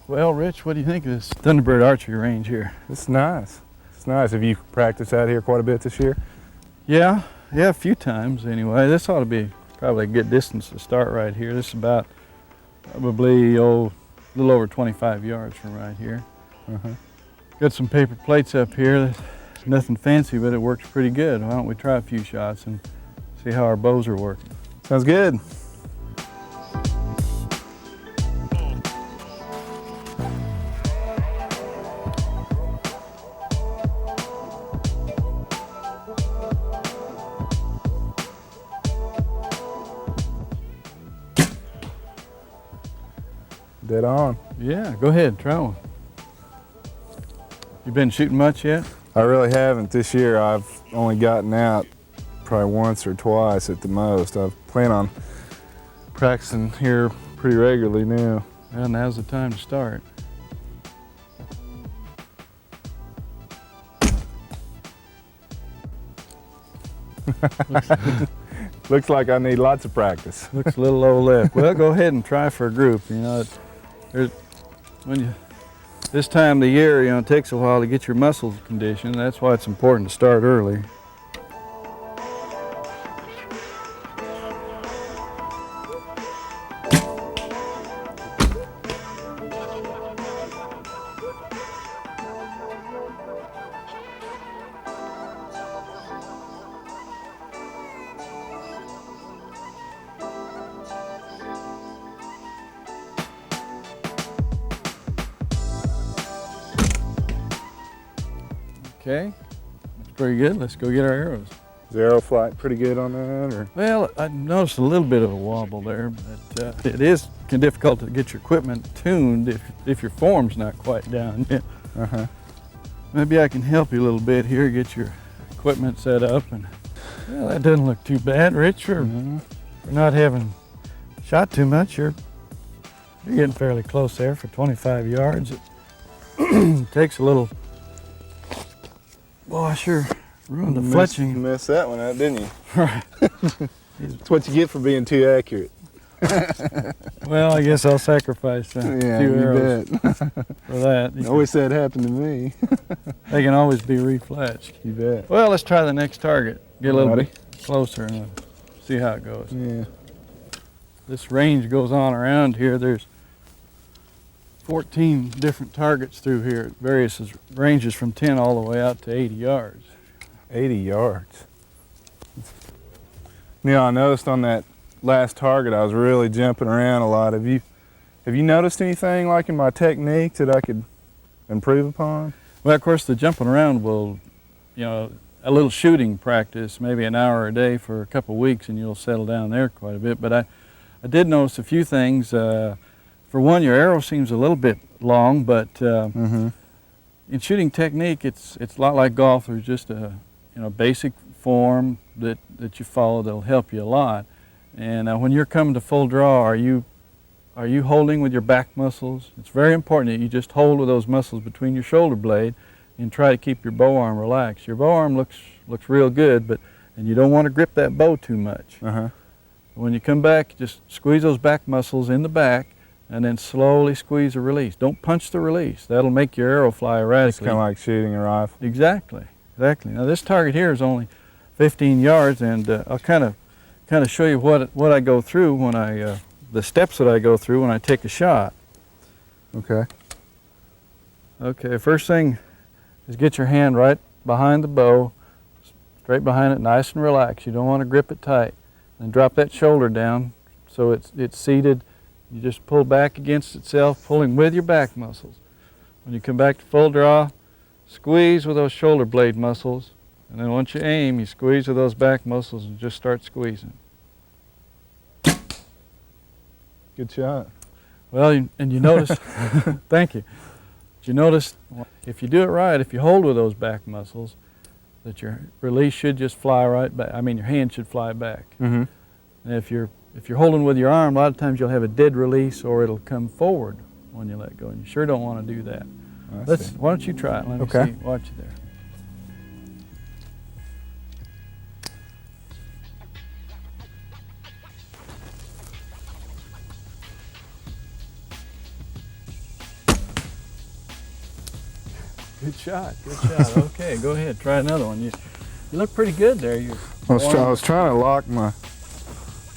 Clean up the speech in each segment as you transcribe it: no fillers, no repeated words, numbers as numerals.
Well, Rich, what do you think of this Thunderbird archery range here? It's nice. It's nice. Have you practiced out here quite a bit this year? Yeah, a few times anyway. This ought to be probably a good distance to start right here. This is about probably, a little over 25 yards from right here. Got some paper plates up here. Nothing fancy, but it works pretty good. Why don't we try a few shots and see how our bows are working? Sounds good. Dead on. Yeah, go ahead, try one. You been shooting much yet? I really haven't this year. I've only gotten out probably once or twice at the most. I plan on practicing here pretty regularly now. Well, now's the time to start. Looks like I need lots of practice. Looks a little low left. Well, go ahead and try for a group. You know, this time of the year, you know, it takes a while to get your muscles conditioned. That's why it's important to start early. Okay, that's pretty good. Let's go get our arrows. Is the arrow flight pretty good on that? Or? Well, I noticed a little bit of a wobble there, but it is difficult to get your equipment tuned if your form's not quite down yet. Maybe I can help you a little bit here, get your equipment set up. And well, that doesn't look too bad, Rich. For not having shot too much, you're getting fairly close there for 25 yards. It takes a little. Well, I sure ruined the fletching. You messed that one up, didn't you? Right. That's what you get for being too accurate. Well, I guess I'll sacrifice a few arrows for that. I always said it happened to me. They can always be refletched. You bet. Well, let's try the next target. Get a little bit closer and see how it goes. Yeah. This range goes on around here. There's 14 different targets through here. It varies ranges from 10 all the way out to 80 yards. 80 yards. Yeah, I noticed on that last target I was really jumping around a lot. Have you noticed anything like in my technique that I could improve upon? Well, of course, the jumping around will, you know, a little shooting practice, maybe an hour a day for a couple weeks, and you'll settle down there quite a bit. But I did notice a few things. For one, your arrow seems a little bit long, but in shooting technique, it's a lot like golf. There's just a basic form that you follow that'll help you a lot. And when you're coming to full draw, are you holding with your back muscles? It's very important that you just hold with those muscles between your shoulder blade and try to keep your bow arm relaxed. Your bow arm looks real good, and you don't want to grip that bow too much. When you come back, just squeeze those back muscles in the back and then slowly squeeze the release. Don't punch the release. That'll make your arrow fly erratically. It's kind of like shooting a rifle. Exactly. Now this target here is only 15 yards, and I'll kind of show you what I go through when the steps that I go through when I take a shot. Okay. Okay, first thing is get your hand right behind the bow, straight behind it, nice and relaxed. You don't want to grip it tight. And drop that shoulder down so it's seated. You just pull back against itself, pulling with your back muscles. When you come back to full draw, squeeze with those shoulder blade muscles, and then once you aim, you squeeze with those back muscles and just start squeezing. Good shot. Well, and you notice, thank you. But you notice, if you do it right, if you hold with those back muscles, that your release should just fly right back. I mean, your hand should fly back. And if you're holding with your arm, a lot of times you'll have a dead release, or it'll come forward when you let go, and you sure don't want to do that. Why don't you try it? Let me see. Watch you there. Good shot, good shot. Okay, go ahead, try another one. You look pretty good there. I was trying to lock my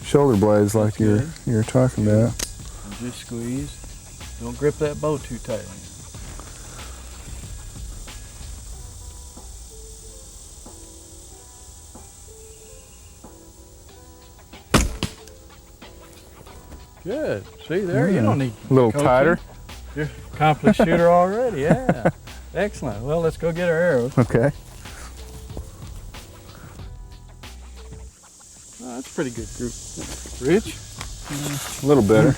shoulder blades like you were talking about. And just squeeze. Don't grip that bow too tightly. Good. See there, you don't need a little coaching. tighter. You're an accomplished shooter already. Yeah. Excellent. Well, let's go get our arrows. Okay. Oh, that's a pretty good group. Rich? A little better.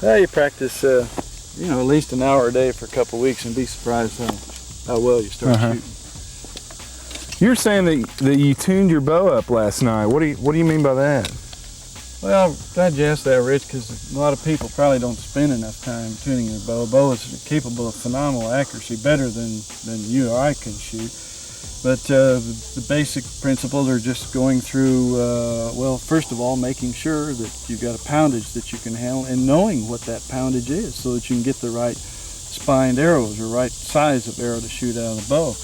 Well, you practice, you know, at least an hour a day for a couple of weeks and be surprised how well you start shooting. You're saying that you tuned your bow up last night. What do you mean by that? Well, glad you asked that, Rich, because a lot of people probably don't spend enough time tuning their bow. A bow is capable of phenomenal accuracy, better than you or I can shoot. But the basic principles are just going through, well, first of all, making sure that you've got a poundage that you can handle and knowing what that poundage is so that you can get the right spined arrows or right size of arrow to shoot out of the bow.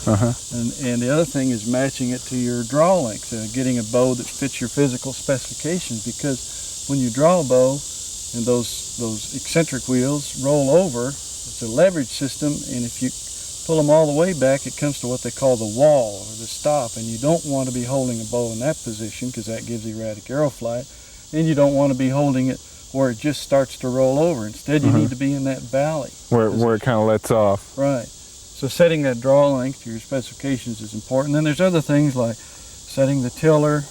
And the other thing is matching it to your draw length, getting a bow that fits your physical specifications, because when you draw a bow and those eccentric wheels roll over, it's a leverage system, and if you pull them all the way back, it comes to what they call the wall or the stop, and you don't want to be holding a bow in that position because that gives erratic arrow flight, and you don't want to be holding it where it just starts to roll over. Instead, you need to be in that valley. Where it kind of lets off. Right. So setting that draw length to your specifications is important. Then there's other things like setting the tiller,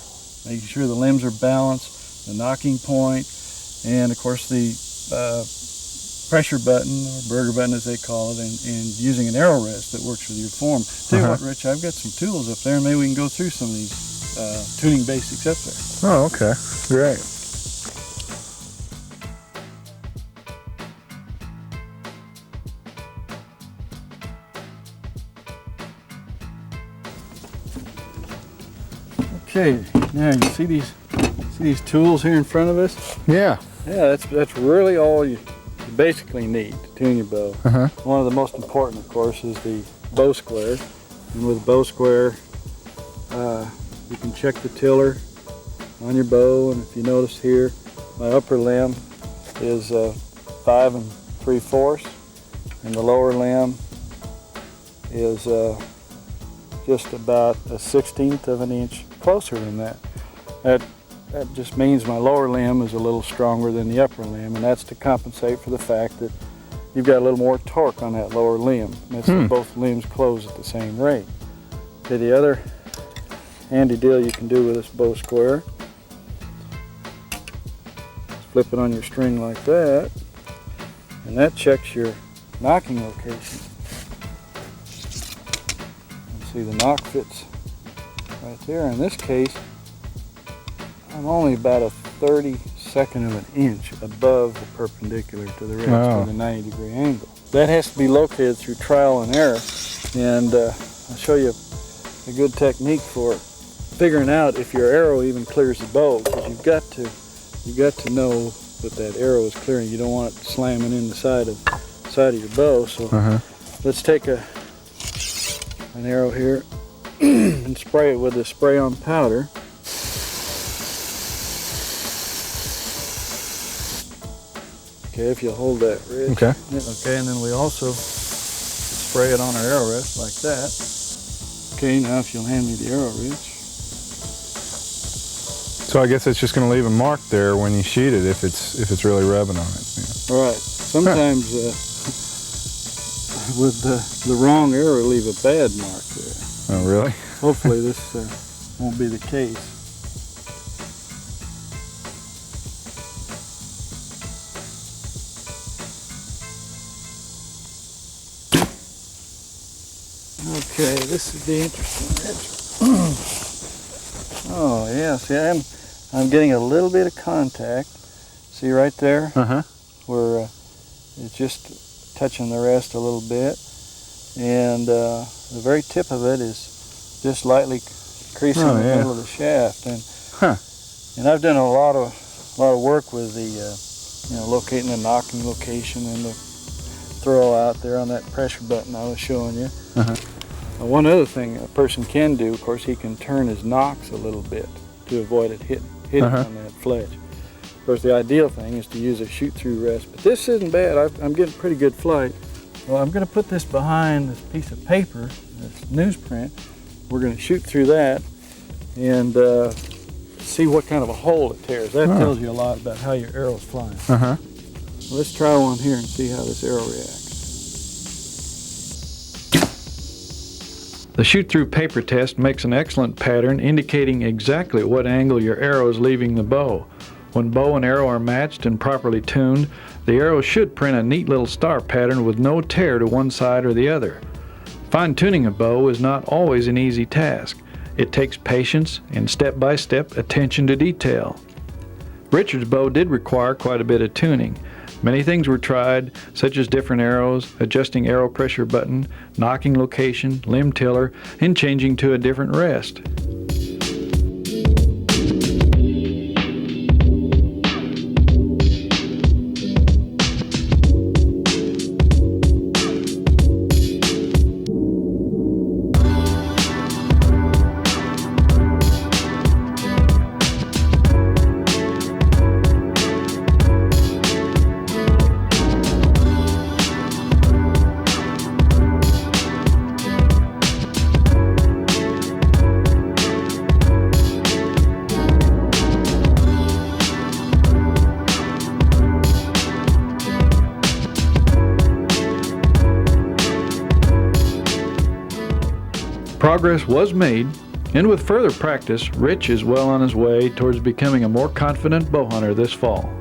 making sure the limbs are balanced, the knocking point, and of course the pressure button, or burger button as they call it, and using an arrow rest that works with your form. Tell you what, Rich, I've got some tools up there, and maybe we can go through some of these tuning basics up there. Oh, okay. Great. Okay, now you see these tools here in front of us? Yeah. Yeah, that's really all you basically need to tune your bow. One of the most important, of course, is the bow square. And with the bow square, you can check the tiller on your bow, and if you notice here, my upper limb is 5 3/4, and the lower limb is just about a 1/16 of an inch closer than that. That just means my lower limb is a little stronger than the upper limb, and that's to compensate for the fact that you've got a little more torque on that lower limb. That's so both limbs close at the same rate. Okay, the other handy deal you can do with this bow square is flip it on your string like that, and that checks your knocking location. See, the knock fits right there. In this case, I'm only about a 32nd of an inch above the perpendicular to the rest with a 90-degree angle. That has to be located through trial and error, and I'll show you a good technique for figuring out if your arrow even clears the bow, because you've got to know that that arrow is clearing. You don't want it slamming in the side of your bow. So let's take an arrow here and spray it with this spray-on powder. Okay, if you'll hold that, Rich. Okay. Okay, and then we also spray it on our arrow rest like that. Okay, now if you'll hand me the arrow, Rich. So I guess it's just going to leave a mark there when you shoot it if it's really rubbing on it. Yeah. All right. Sometimes with the wrong arrow, leave a bad mark there. Oh, really? Hopefully this won't be the case. Okay, this would be interesting. Oh yeah, see, I'm getting a little bit of contact. See right there, where it's just touching the rest a little bit, and the very tip of it is just lightly creasing the middle of the shaft. And I've done a lot of work with the locating the knocking location and the throw out there on that pressure button I was showing you. Uh-huh. One other thing a person can do, of course, he can turn his nocks a little bit to avoid it hitting on that fledge. Of course, the ideal thing is to use a shoot-through rest, but this isn't bad. I'm getting pretty good flight. Well, I'm going to put this behind this piece of paper, this newsprint. We're going to shoot through that and see what kind of a hole it tears. That tells you a lot about how your arrow's flying. Uh-huh. Well, let's try one here and see how this arrow reacts. The shoot-through paper test makes an excellent pattern indicating exactly what angle your arrow is leaving the bow. When bow and arrow are matched and properly tuned, the arrow should print a neat little star pattern with no tear to one side or the other. Fine-tuning a bow is not always an easy task. It takes patience and step-by-step attention to detail. Richard's bow did require quite a bit of tuning. Many things were tried, such as different arrows, adjusting arrow pressure button, nocking location, limb tiller, and changing to a different rest. Progress was made, and with further practice, Rich is well on his way towards becoming a more confident bow hunter this fall.